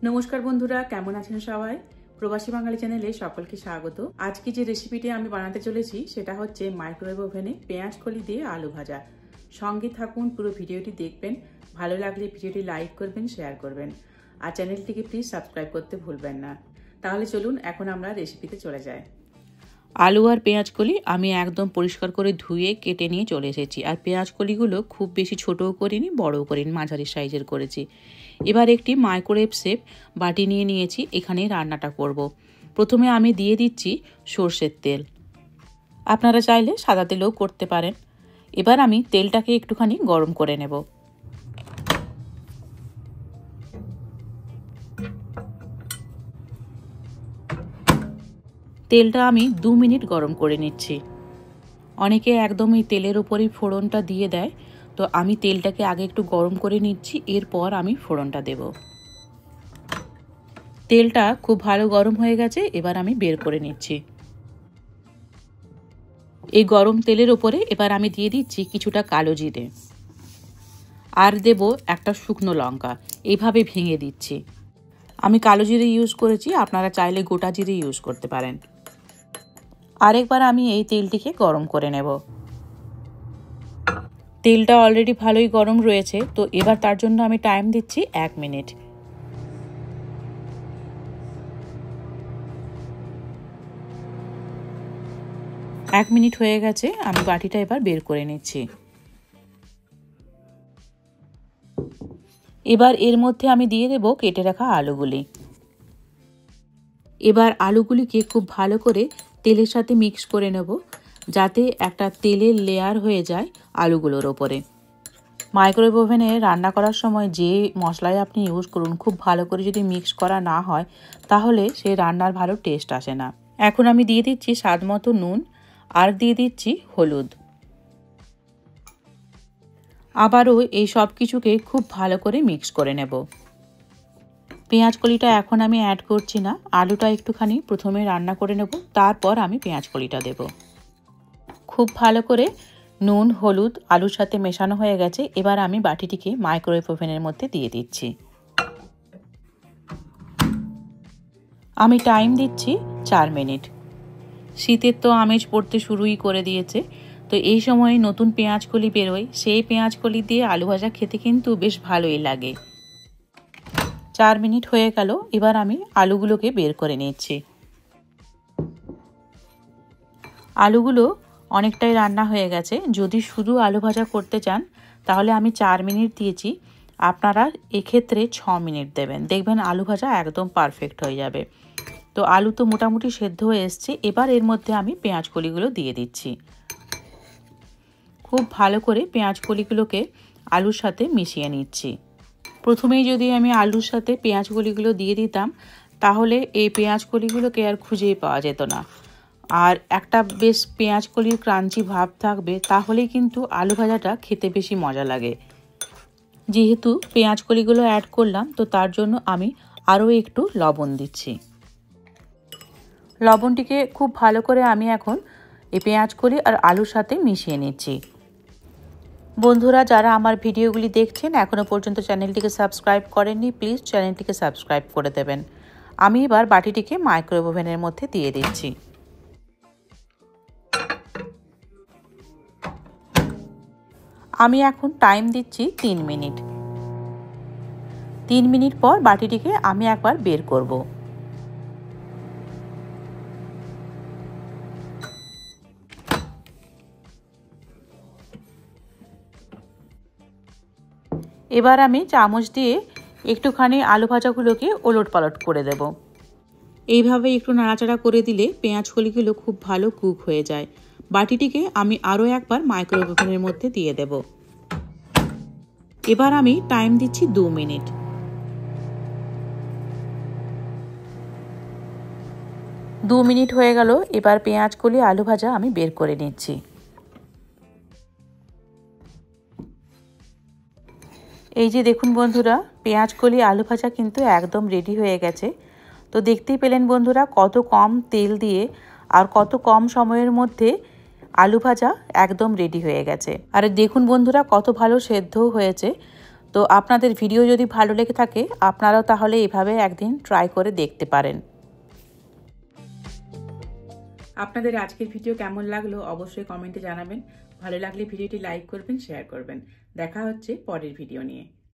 নমস্কার বন্ধুরা, কেমন আছেন সবাই? প্রবাসী বাঙালি চ্যানেলে সকলকে স্বাগত। আজকে যে রেসিপিটি আমি বানাতে চলেছি সেটা হচ্ছে মাইক্রোওয়েভ ওভেনে পেঁয়াজ কলি দিয়ে আলু ভাজা। সঙ্গে থাকুন, পুরো ভিডিওটি দেখবেন। ভালো লাগলে ভিডিওটি লাইক করবেন, শেয়ার করবেন, আর চ্যানেলটিকে প্লিজ সাবস্ক্রাইব করতে ভুলবেন না। তাহলে চলুন এখন আমরা রেসিপিতে চলে যাই। আলু আর পেঁয়াজ কলি আমি একদম পরিষ্কার করে ধুয়ে কেটে নিয়ে চলে এসেছি। আর পেঁয়াজ কলিগুলো খুব বেশি ছোটও করিনি, বড়ও করিনি, মাঝারি সাইজের করেছি। এবার একটি মাইক্রোওয়েভ সেফ বাটি নিয়ে নিয়েছি, এখানেই রান্নাটা করব। প্রথমে আমি দিয়ে দিচ্ছি সর্ষের তেল, আপনারা চাইলে সাদা তেলেও করতে পারেন। এবার আমি তেলটাকে একটুখানি গরম করে নেব। তেলটা আমি 2 মিনিট গরম করে নিচ্ছি। অনেকে একদম এই তেলের উপরেই ফোড়নটা দিয়ে দেয়, তো আমি তেলটাকে আগে একটু গরম করে নিচ্ছি, এরপর আমি ফোড়নটা দেব। তেলটা খুব ভালো গরম হয়ে গেছে, এবার আমি বের করে নিচ্ছি। এই গরম তেলের উপরে এবার আমি দিয়ে দিচ্ছি কিছুটা কালো জিরে, আর দেব একটা শুকনো লঙ্কা, এইভাবে ভেঙে দিচ্ছি। আমি কালো জিরে ইউজ করেছি, আপনারা চাইলে গোটা জিরে ইউজ করতে পারেন। আরেকবার আমি এই তেলটিকে গরম করে নেব। তেলটা অলরেডি ভালোই গরম রয়েছে, তো এবার তার জন্য আমি টাইম দিচ্ছি 1 মিনিট। এক মিনিট হয়ে গেছে, আমি বাটিটা এবার বের করে নিচ্ছি। এবার এর মধ্যে আমি দিয়ে দেব কেটে রাখা আলুগুলি। এবার আলুগুলিকে খুব ভালো করে তেলের সাথে মিক্স করে নেব, যাতে একটা তেলের লেয়ার হয়ে যায় আলুগুলোর ওপরে। মাইক্রোওয়েভ ওভেনে রান্না করার সময় যে মশলাই আপনি ইউজ করুন, খুব ভালো করে যদি মিক্স করা না হয় তাহলে সেই রান্নার ভালো টেস্ট আসে না। এখন আমি দিয়ে দিচ্ছি স্বাদ মতো নুন, আর দিয়ে দিচ্ছি হলুদ। আবারও এই সব কিছুকে খুব ভালো করে মিক্স করে নেব। পেঁয়াজ কলিটা এখন আমি অ্যাড করছি না, আলুটা একটুখানি প্রথমে রান্না করে নেব, তারপর আমি পেঁয়াজ কলিটা দেব। খুব ভালো করে নুন হলুদ আলুর সাথে মেশানো হয়ে গেছে, এবার আমি বাটিটিকে মাইক্রোওয়েভ ওভেনের মধ্যে দিয়ে দিচ্ছি। আমি টাইম দিচ্ছি 4 মিনিট। শীতের তো আমেজ পড়তে শুরুই করে দিয়েছে, তো এই সময় নতুন পেঁয়াজ কলি বেরোয়, সেই পেঁয়াজ কলি দিয়ে আলু ভাজা খেতে কিন্তু বেশ ভালোই লাগে। 4 মিনিট হয়ে গেল, এবার আমি আলুগুলোকে বের করে নিচ্ছি। আলুগুলো অনেকটাই রান্না হয়ে গেছে। যদি শুধু আলু ভাজা করতে চান তাহলে আমি 4 মিনিট দিয়েছি, আপনারা এক্ষেত্রে 6 মিনিট দেবেন, দেখবেন আলু ভাজা একদম পারফেক্ট হয়ে যাবে। তো আলু তো মোটামুটি সেদ্ধ হয়ে এসছে, এবার এর মধ্যে আমি পেঁয়াজ কলিগুলো দিয়ে দিচ্ছি। খুব ভালো করে পেঁয়াজ কলিগুলোকে আলুর সাথে মিশিয়ে নিচ্ছি। প্রথমেই যদি আমি আলুর সাথে পেঁয়াজ কলিগুলো দিয়ে দিতাম তাহলে এই পেঁয়াজ কলিগুলোকে আর খুঁজেই পাওয়া যেত না, আর একটা বেশ পেঁয়াজ কলির ক্রাঞ্চি ভাব থাকবে, তাহলেই কিন্তু আলু ভাজাটা খেতে বেশি মজা লাগে। যেহেতু পেঁয়াজ কলিগুলো অ্যাড করলাম, তো তার জন্য আমি আরও একটু লবণ দিচ্ছি। লবণটিকে খুব ভালো করে আমি এখন এই পেঁয়াজ কলি আর আলুর সাথে মিশিয়ে নিচ্ছি। বন্ধুরা, যারা আমার ভিডিওগুলি দেখছেন এখনও পর্যন্ত চ্যানেলটিকে সাবস্ক্রাইব করেননি, প্লিজ চ্যানেলটিকে সাবস্ক্রাইব করে দেবেন। আমি এবার বাটিটিকে মাইক্রোওয়েভ ওভেনের মধ্যে দিয়ে দিচ্ছি। আমি এখন টাইম দিচ্ছি 3 মিনিট। 3 মিনিট পর বাটিটিকে আমি একবার বের করব। এবার আমি চামচ দিয়ে একটুখানি আলু ভাজাগুলোকে ওলট পালট করে দেব। এইভাবে একটু নাড়াচাড়া করে দিলে পেঁয়াজ কলিগুলো খুব ভালো কুক হয়ে যায়। বাটিটিকে আমি আরও একবার মাইক্রোওয়েভ ওভেনের মধ্যে দিয়ে দেব। এবার আমি টাইম দিচ্ছি 2 মিনিট। 2 মিনিট হয়ে গেল, এবার পেঁয়াজ কলি আলু ভাজা আমি বের করে নিচ্ছি। এই যে দেখুন বন্ধুরা, পেঁয়াজ কলি আলু ভাজা কিন্তু একদম রেডি হয়ে গেছে। তো দেখতেই পেলেন বন্ধুরা, কত কম তেল দিয়ে আর কত কম সময়ের মধ্যে আলু ভাজা একদম রেডি হয়ে গেছে। আর দেখুন বন্ধুরা, কত ভালো সেদ্ধও হয়েছে। তো আপনাদের ভিডিও যদি ভালো লেগে থাকে আপনারাও তাহলে এভাবে একদিন ট্রাই করে দেখতে পারেন। আপনাদের আজকের ভিডিও কেমন লাগলো অবশ্যই কমেন্টে জানাবেন। ভালো লাগলে ভিডিওটি লাইক করবেন, শেয়ার করবেন। দেখা হচ্ছে পরের ভিডিও নিয়ে।